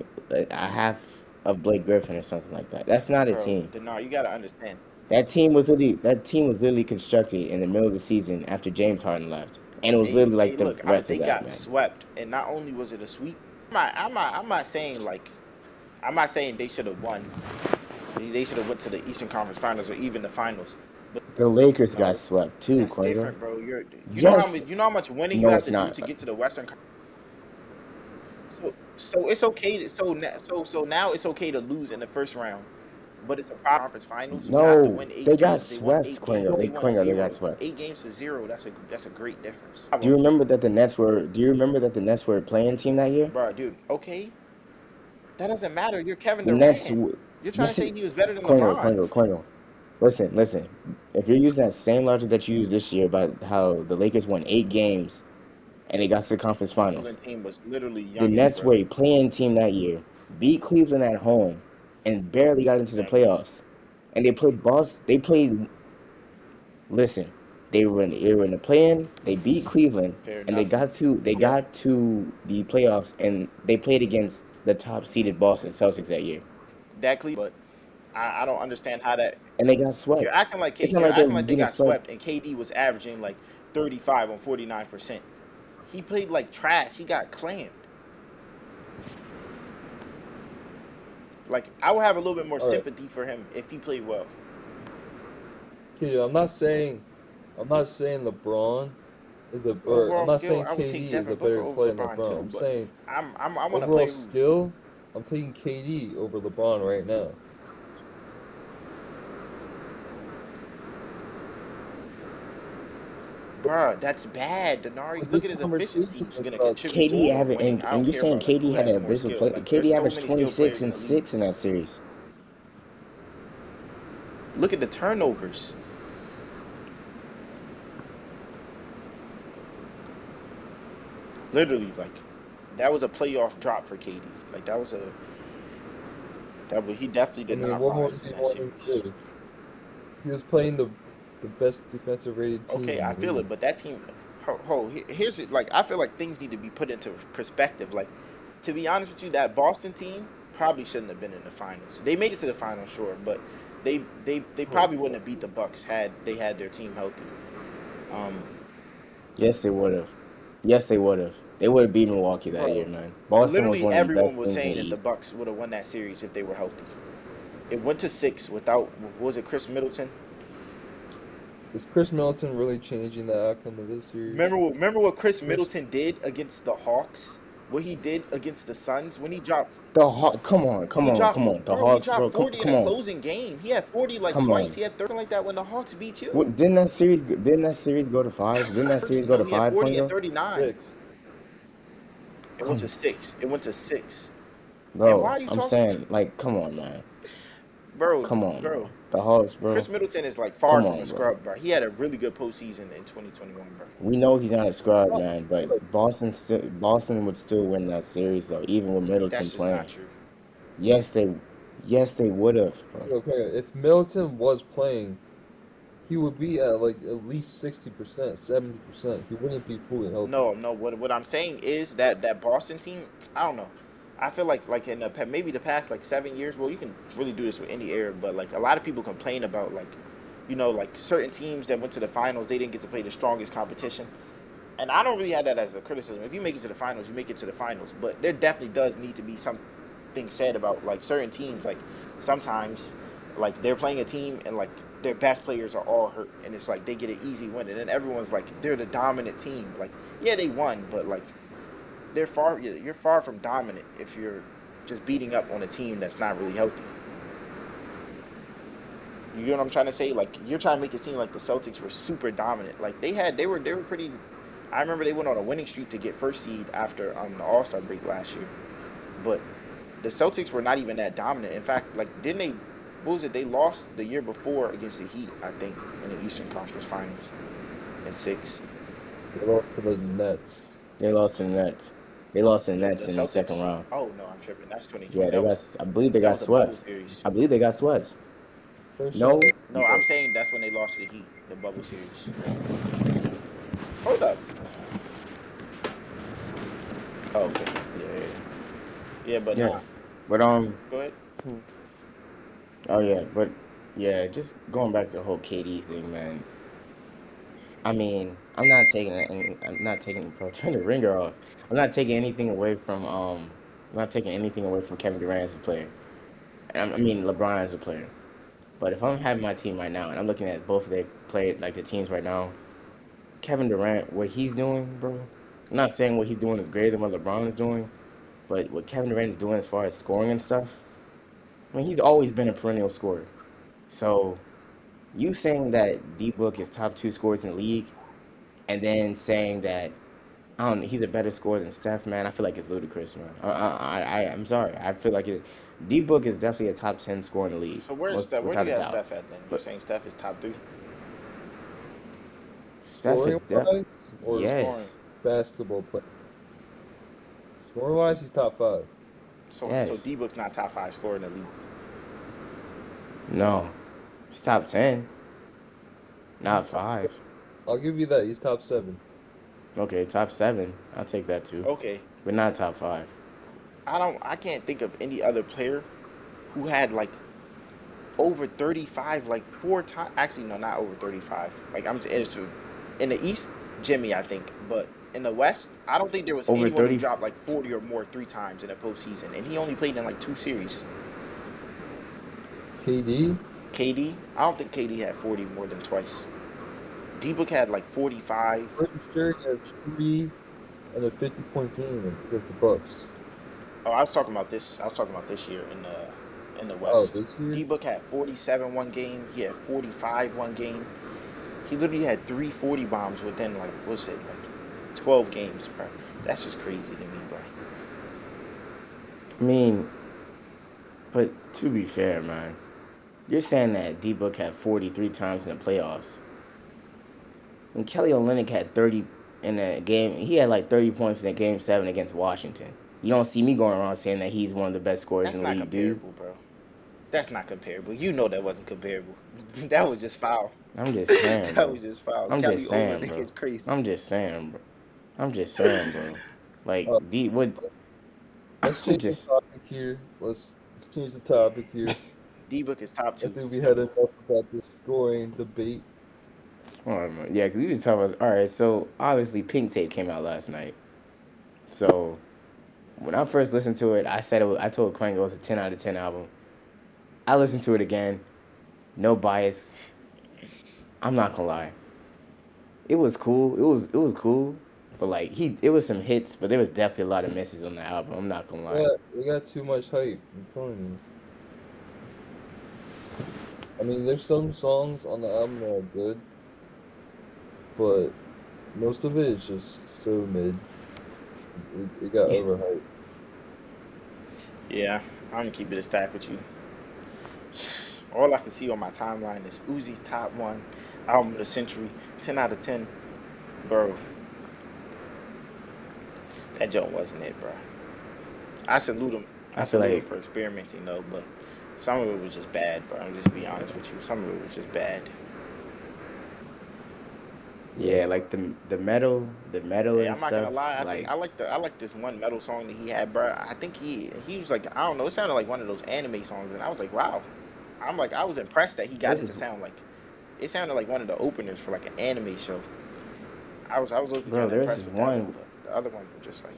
of Blake Griffin or something like that. That's not a Bro, team. Denard, you gotta understand. That team was literally constructed in the middle of the season after James Harden left, and it was literally like the Look, rest they of that, got man. swept, and not only was it a sweep. I'm not saying like, I'm not saying they should have won. They should have went to the Eastern Conference Finals or even the finals. But The Lakers got no, swept too, that's Quengo. different, bro. Yes, You know how much winning you no, have it's to do not. to get to the Western. So it's okay. So now it's okay to lose in the first round, but it's a conference finals. You have to No, win eight they got games. They won swept, 8 games. They won Quengo, they got zero. swept. 8 games to zero. That's a great difference. Do you remember that the Nets were? Do you remember that the Nets were a playing team that year? Bro, dude. Okay, that doesn't matter. You're Kevin The Nets. Durant. You're trying to Yes, say he was better than Quengo, LeBron. Quengo. Listen. If you're using that same logic that you used this year about how the Lakers won 8 games and they got to the conference finals, Cleveland team was literally the youngest, Nets bro. were a playing team that year, beat Cleveland at home, and barely got into the Youngest. playoffs. And they played Boston. They played. Listen, they were in the play-in. They beat Cleveland, Fair and they enough. got to the playoffs, and they played against the top seeded Boston Celtics that year, That Cleveland, but I don't understand how that. and they got swept. It's not You're like they're acting like they getting got swept. swept, and KD was averaging like 35 on 49%. He played like trash. He got clammed. Like I would have a little bit more All right, sympathy for him if he played well. KJ, I'm not saying LeBron is a, or I'm Overall not skill, saying I would take KD is a Devin Booker better over player than LeBron LeBron. too, I'm but saying I want to play overall who. skill, I'm taking KD over LeBron right now. Bruh, that's bad. Dinari, But look this at his efficiency. conversation He's is gonna about contribute KD towards having winning. I don't and you're care saying about like KD who had has an more abysmal skill. play. Like there's KD so averaged many skilled 26 players in and the league. 6 in that series. Look at the turnovers. Literally, like that was a playoff drop for KD. Like he definitely I did mean, not what more rise does in he that want to series. do? He was playing the best defensive rated team Okay, in I the feel league. it, but that team, here's it. Like I feel like things need to be put into perspective. Like to be honest with you, that Boston team probably shouldn't have been in the finals. They made it to the finals, sure, but they Oh, probably wouldn't have beat the Bucks had they had their team healthy. Um, Yes, they would have. Yes, they would have. They would have beat Milwaukee that year, bro, man. Boston was literally one of the everyone best was teams in the saying that the East. Bucks would have won that series if they were healthy. It went to 6 without was it Chris Middleton? is Chris Middleton really changing the outcome of this series? Remember what Chris Chris, Middleton did against the Hawks? What he did against the Suns when he dropped The Hawk, come on, come he on, dropped come on. The bro, he Hawks, dropped bro, come, 40 in come a on, closing game. He had 40 like come twice. on. He had 30 like that when the Hawks beat you. What didn't that series go to 5? Didn't that series go No, to he had 5, 40 and Kwengo? 39. 6. It went to 6. It went to 6. And why Bro, are you I'm talking saying, like, come on, man. bro, Come on, bro? bro. The Hawks, Chris bro. Middleton is like far Come from a on, bro. scrub, bro. He had a really good postseason in 2021, bro. We know he's not a scrub, Oh, man, like, but Boston would still win that series though, even with Middleton That's just not playing. true. Yes, they would have, bro. okay, if Middleton was playing, he would be at like at least 60%, 70%. He wouldn't be fully healthy. No, no. What I'm saying is that Boston team. I don't know. I feel like in maybe the past like 7 years. Well, you can really do this with any era, but like a lot of people complain about like, like certain teams that went to the finals, they didn't get to play the strongest competition. And I don't really have that as a criticism. If you make it to the finals, you make it to the finals. But there definitely does need to be something said about like certain teams. Like sometimes, like they're playing a team and like their best players are all hurt, and it's like they get an easy win, and then everyone's like they're the dominant team. Like yeah, they won, but like you're far from dominant if you're just beating up on a team that's not really healthy. You get what I'm trying to say? Like you're trying to make it seem like the Celtics were super dominant. Like they were pretty. I remember they went on a winning streak to get first seed after the All Star break last year, but the Celtics were not even that dominant. In fact, like didn't they? What was it? They lost the year before against the Heat, I think, in the Eastern Conference Finals in 6. They lost to the Nets. They lost in the Nets. They lost in the The Nets in the second Celtics. round. Oh no, I'm tripping. That's Yeah, 2020. they got. I believe they That got was a bubble swept. series. I believe they got swept. First No. round. No, I'm saying that's when they lost to the Heat, the bubble series. Hold up. Oh, okay. Yeah, but Yeah, nah. but Go ahead. oh yeah, but yeah, just going back to the whole KD thing, man. I mean, I'm not taking bro, turn the ringer off. I'm not taking anything away from I'm not taking anything away from Kevin Durant as a player. I mean LeBron as a player. But if I'm having my team right now and I'm looking at both of their play like the teams right now, Kevin Durant, what he's doing, bro. I'm not saying what he's doing is greater than what LeBron is doing, but what Kevin Durant is doing as far as scoring and stuff, I mean, he's always been a perennial scorer. So you saying that D Book is top 2 scorers in the league, and then saying that I don't, he's a better scorer than Steph, man. I feel like it's ludicrous, man. I'm sorry. I feel like D Book is definitely a top 10 scorer in the league, So where's most Steph? Where do without you a have doubt. Steph at then? You're But saying Steph is top 3 Steph Scoring is wise or scoring. yes, basketball play? Scoring wise, he's top 5. So yes, D Book's not top 5 scorer in the league. no, he's top 10, not He's top, 5. I'll give you that. He's top 7. Okay, top 7, I'll take that too, Okay, but not top 5. I can't think of any other player who had like over 35 like 4 times. Actually, no, not over 35. Like it's in the East, Jimmy, I think, but in the West, I don't think there was Over anyone who 30, dropped like 40 or more 3 times in a postseason, and he only played in like 2 series. KD? KD, I don't think KD had 40 more than twice. D Book had like 45. Pretty sure he had 3 and a 50-point game against the Bucks. Oh, I was talking about this year in the Oh, West. this D year? Book had 47 one game. He had 45 one game. He literally had 340 bombs within like what's it like 12 games, bro. That's just crazy to me, bro. I mean, but to be fair, man, you're saying that D-Book had 43 times in the playoffs. And Kelly Olynyk had 30 in a game. He had like 30 points in a game 7 against Washington. You don't see me going around saying that he's one of the best scorers in That's the not league, do you? comparable, bro. That's not comparable. You know that wasn't comparable. That was just foul. I'm just saying, That bro. was just foul. I'm Kelly just saying, Olynyk bro. is crazy. I'm just saying, bro. I'm just saying, bro. Like Uh, D, what? let's I'm change the just. topic here. Let's change the topic here. D Book is top I two think we had still. enough about this scoring debate. Oh, man. Yeah, because we been talking about. All right, so obviously Pink Tape came out last night. So when I first listened to it, I said I told Kwengo it was a 10 out of 10 album. I listened to it again, no bias. I'm not gonna lie. It was cool. It was cool, but like it was some hits, but there was definitely a lot of misses on the album. I'm not gonna lie. Yeah, we got too much hype. I'm telling you. I mean, there's some songs on the album that are good, but most of it is just so mid. It got overhyped. Yeah, I'm gonna keep it a stack with you. All I can see on my timeline is Uzi's top one album of the century, 10 out of 10. Bro, that joke wasn't it, bro. I salute him. I I feel salute him like for experimenting though, but some of it was just bad, bro. I'm just be honest with you. Some of it was just bad. Yeah. yeah, like the metal Yeah, and I'm not gonna stuff. lie. I think Like I like this one metal song that he had, bro. I think he was like I don't know. It sounded like one of those anime songs, and I was like, wow. I'm like I was impressed that he got this it to is, sound like it sounded like one of the openers for like an anime show. I was looking bro. kind of There's impressed this with that one, one, but the other one was just like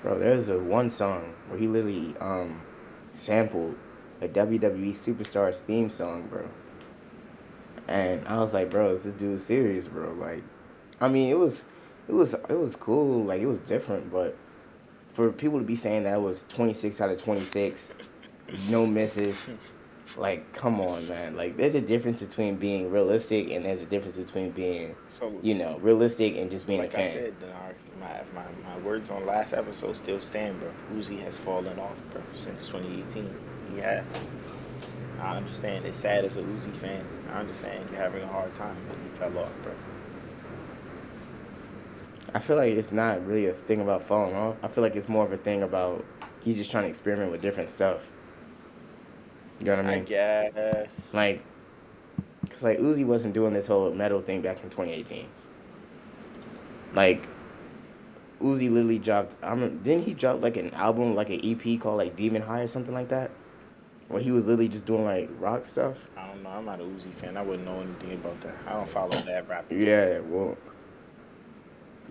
bro. There's a one song where he literally sampled a WWE Superstars theme song, bro. And I was like, bro, is this dude serious, bro? Like, I mean, it was cool, like it was different, but for people to be saying that it was 26 out of 26, no misses, like, come on, man. Like, there's a difference between being realistic and there's a difference between being, so. realistic and just So being a like I fan. said, Dinari, my words on last episode still stand, bro. Uzi has fallen off, bro, since 2018. He has. I understand. It's sad as a Uzi fan. I understand you're having a hard time, but he fell off, bro. I feel like it's not really a thing about falling off. I feel like it's more of a thing about he's just trying to experiment with different stuff. You know what I I mean? guess. Like, cause like Uzi wasn't doing this whole metal thing back in 2018. Like Uzi literally dropped. Didn't he drop like an album, like an EP called like Demon High or something like that, where he was literally just doing like rock stuff. I don't know. I'm not a Uzi fan. I wouldn't know anything about that. I don't follow bad rappers. Yeah, well,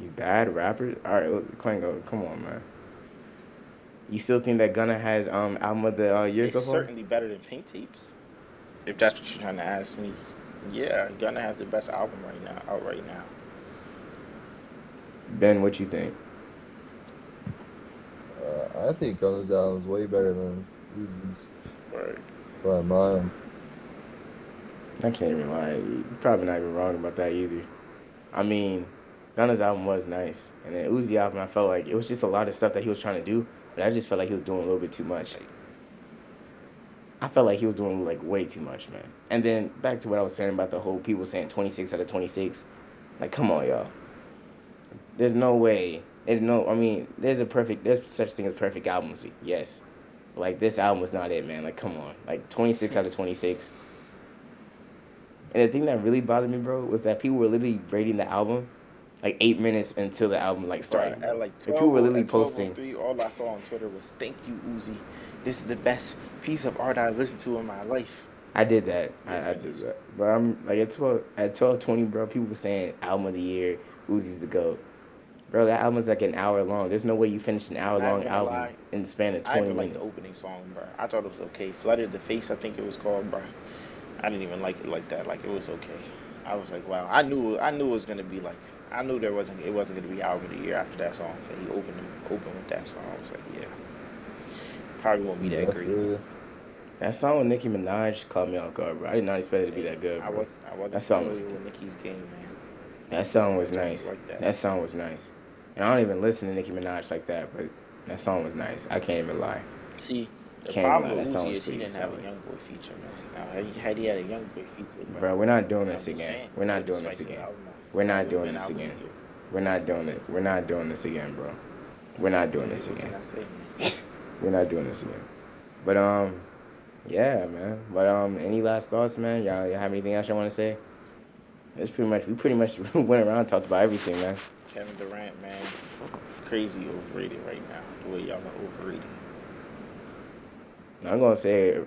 you bad rapper. All right, Kwengo, come on, man. You still think that Gunna has album of the year It's so far? certainly better than Pink Tapes. If that's what you're trying to ask me. Yeah, Gunna has the best album right now, out right now. Ben, what you think? I think Gunna's album is way better than Uzi's Right. by a mile. I can't even lie. You're probably not even wrong about that either. I mean, Gunna's album was nice, and then Uzi album, I felt like it was just a lot of stuff that he was trying to do, but I just felt like he was doing a little bit too much. Like, I felt like he was doing like way too much, man. And then back to what I was saying about the whole people saying 26 out of 26. Like, come on, y'all. There's no way. There's no. I mean, there's such thing as perfect albums, yes. But like this album was not it, man. Like, come on. Like 26 out of 26. And the thing that really bothered me, bro, was that people were literally rating the album like 8 minutes until the album like bro, started, at bro. like Like people 12 were literally at posting. 12:03, all I saw on Twitter was "Thank you, Uzi. This is the best piece of art I've listened to in my life." I did that. Yeah, I did finish. that. But I'm like at 12:20, bro. People were saying album of the year, Uzi's the goat. Bro, that album's like an hour long. There's no way you finish an hour Not even long gonna album lie, in the span of I 20 even liked the minutes. opening song, bro. I thought it was okay. "Flooded the Face," I think it was called, bro. I didn't even like it like that. Like it was okay. I was like, wow. I knew it was gonna be like. I knew it wasn't gonna be album of the year after that song. And he opened with that song. I was like, yeah, probably won't be Yeah, that I great. feel ya. That song with Nicki Minaj caught me off guard, bro. I did not expect it to be Hey, that good, bro. I That wasn't song was familiar with Nicki's game, man. that song was Until you nice. like that. That song was nice. And I don't even listen to Nicki Minaj like that, but that song was nice. I can't even lie. See, the Can't even lie. problem That with song Uzi was is he pretty didn't have a solid. YoungBoy feature, man. Now, had he had a YoungBoy feature, bro, Bro, we're not doing I'm this just again. saying, We're it not would have doing this spiced the again. album up. We're It not would have doing been this album again. of the year. We're not doing it. We're not doing this again, bro. We're not doing this What again. can I say, man? We're not doing this again. But yeah, man. But any last thoughts, man? Y'all have anything else y'all want to say? It's we pretty much went around and talked about everything, man. Kevin Durant, man, crazy overrated right now. The way y'all are overrated. I'm gonna say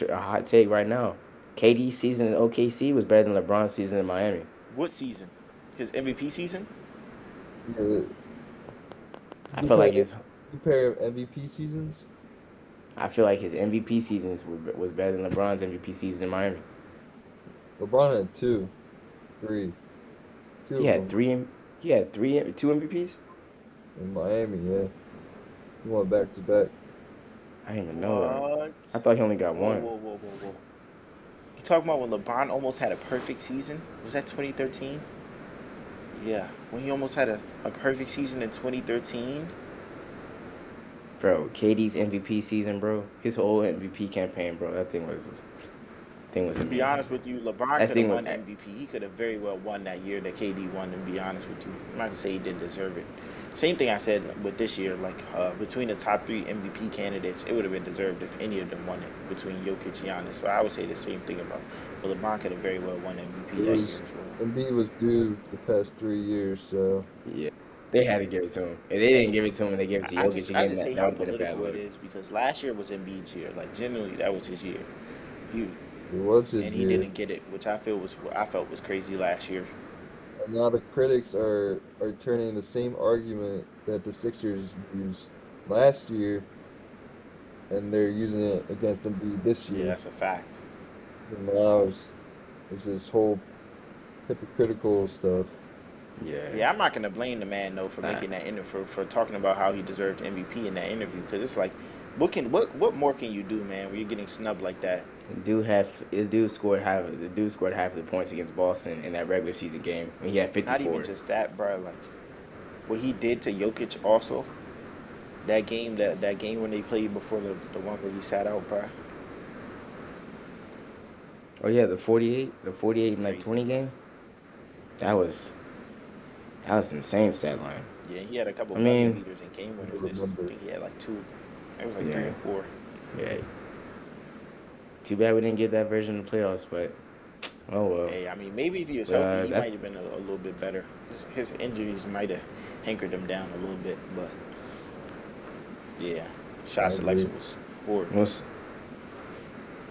a hot take right now. KD's season in OKC was better than LeBron's season in Miami. What season? His MVP season? Yeah, I feel like compare his compare MVP seasons. I feel like his MVP seasons was better than LeBron's MVP season in Miami. LeBron had two He of had them three. He had two MVPs. in Miami. Yeah, he went back to back. I didn't even know that. What? I thought he only got Whoa, one. whoa, whoa, whoa, whoa. You talking about when LeBron almost had a perfect season? Was that 2013? Yeah, when he almost had a perfect season in 2013. Bro, KD's MVP season, bro. His whole MVP campaign, bro. That thing was To be amazing, honest bro. with you, LeBron That could have thing was won MVP. He could have very well won that year that KD won. To be honest with you, I'm not gonna say he didn't deserve it. Same thing I said with this year. Like between the top three MVP candidates, it would have been deserved if any of them won it between Jokic, Giannis. So I would say the same thing about. But LeBron could have very well won MVP It that year was as well. Embiid was due the past 3 years, so yeah. They had to give it to him. If they didn't give it to him and they gave it to Jokic I again, just hate that how would have been a bad political it look. is because last year was Embiid's year. Like genuinely, that was his year. He it was his and he year. didn't get it, which I felt was crazy last year. And now the critics are turning the same argument that the Sixers used last year, and they're using it against Embiid this Yeah, year. that's a fact. And now it's this whole hypocritical stuff. Yeah. Yeah, I'm not gonna blame the man though for Nah. making that interview for talking about how he deserved MVP in that interview because it's like, what more can you do, man? When you're getting snubbed like that, The dude scored half of the points against Boston in that regular season game when he had not even 54. just that, bro. Like what he did to Jokic also. That game when they played before the one where he sat out, bro. Oh yeah, the 48 and like Crazy, 20 bro. game. That was insane stat line. Yeah, he had a couple I buzzer mean, beaters and game I winners. I remember. think he had like two. It was like three yeah, or four. yeah. Too bad we didn't get that version of the playoffs, but oh well. Hey, I mean, maybe if he was But healthy, he that's might have been a little bit better. His injuries might have hankered him down a little bit, but yeah, I shot agree. selection was horrible. we'll see.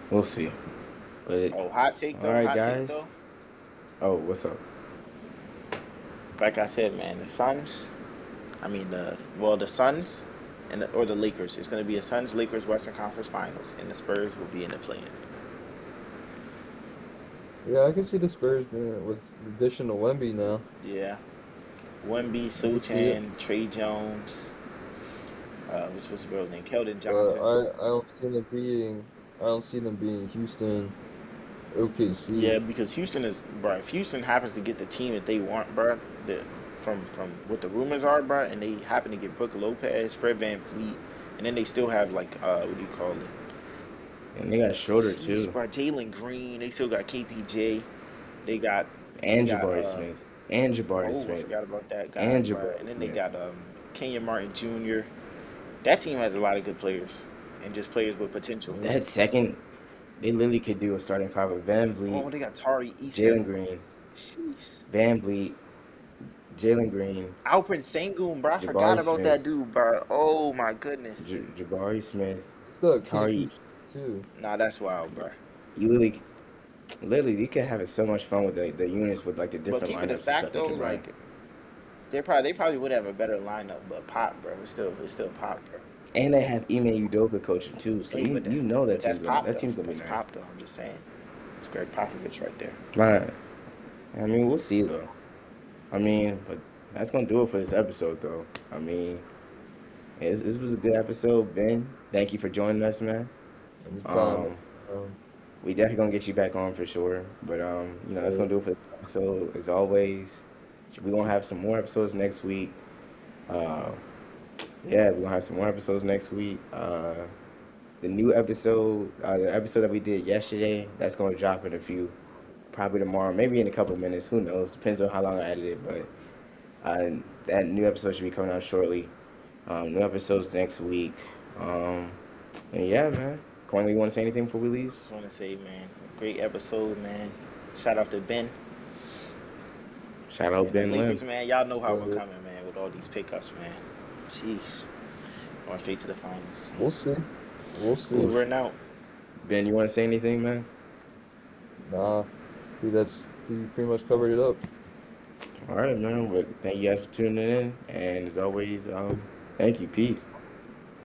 We'll see. But Oh, hot take all though. right, Hot take guys. though. Oh, what's up? Like I said, man, the Suns. I mean the Suns or the Lakers. It's gonna be a Suns Lakers Western Conference Finals, and the Spurs will be in the play-in. Yeah, I can see the Spurs being with the addition of Wemby now. Yeah, Wemby, I can see it, Sochan, Trey Jones, which was the girl's name, Keldon but Johnson. I don't see them being Houston, OKC. Yeah, because Houston is, bro. If Houston happens to get the team that they want, bro, from what the rumors are, bro, and they happen to get Brook Lopez, Fred Van Fleet, and then they still have like what do you call it? And they got Schroeder Jeez, too, bro, Jalen Green. They still got KPJ. They got they and got Jabari Smith, and Jabari oh I Smith, forgot about that guy, and bro. And Jabari then they Smith. got Kenyon Martin Jr. That team has a lot of good players and just players with potential. Yeah, That second, they literally could do a starting five of Van Vliet, Oh, they got Tari Jalen Eason. Green, Jeez. Van Vliet, Jalen Green, Alperen Sengun, bro. I forgot Jabari about that Smith, dude, bro. Oh my goodness. Jabari Smith, they still have Tari. KP too. Nah, that's wild, bro. You literally, you could have so much fun with the units with like the But different keeping it lineups and stacked stuff they though, can run. like they probably would have a better lineup, but Pop, bro, it's still Pop, bro. And they have Ime Udoka coaching too, so Hey, you know but that's Pop that though. team's gonna be That's nice. Pop though. I'm just saying, it's Greg Popovich right there. Right. I mean, we'll see though. I mean, but that's gonna do it for this episode though. I mean, this was a good episode, Ben. Thank you for joining us, man. Anytime. Um, Um, we definitely gonna get you back on for sure. But that's uh, gonna do it for the episode. As always, we're gonna have some more episodes next week. Uh, yeah, we're gonna have some more episodes next week. The new episode, the episode that we did yesterday, that's gonna drop in a few, probably tomorrow, maybe in a couple minutes. Who knows? Depends on how long I edit it. But that new episode should be coming out shortly. New episodes next week. Um, and yeah, man. Cornely, you want to say anything before we leave? Just want to say, man, great episode, man. Shout out to Ben Shout out and the Ben Lim. Lakers, man. Y'all know how we're so coming, man, with all these pickups, man. Jeez, going straight to the finals. we'll see. We'll see. Over and out. Ben, you want to say anything, man? Nah, he pretty much covered it up. All right, man. But thank you guys for tuning in, and as always, thank you. Peace.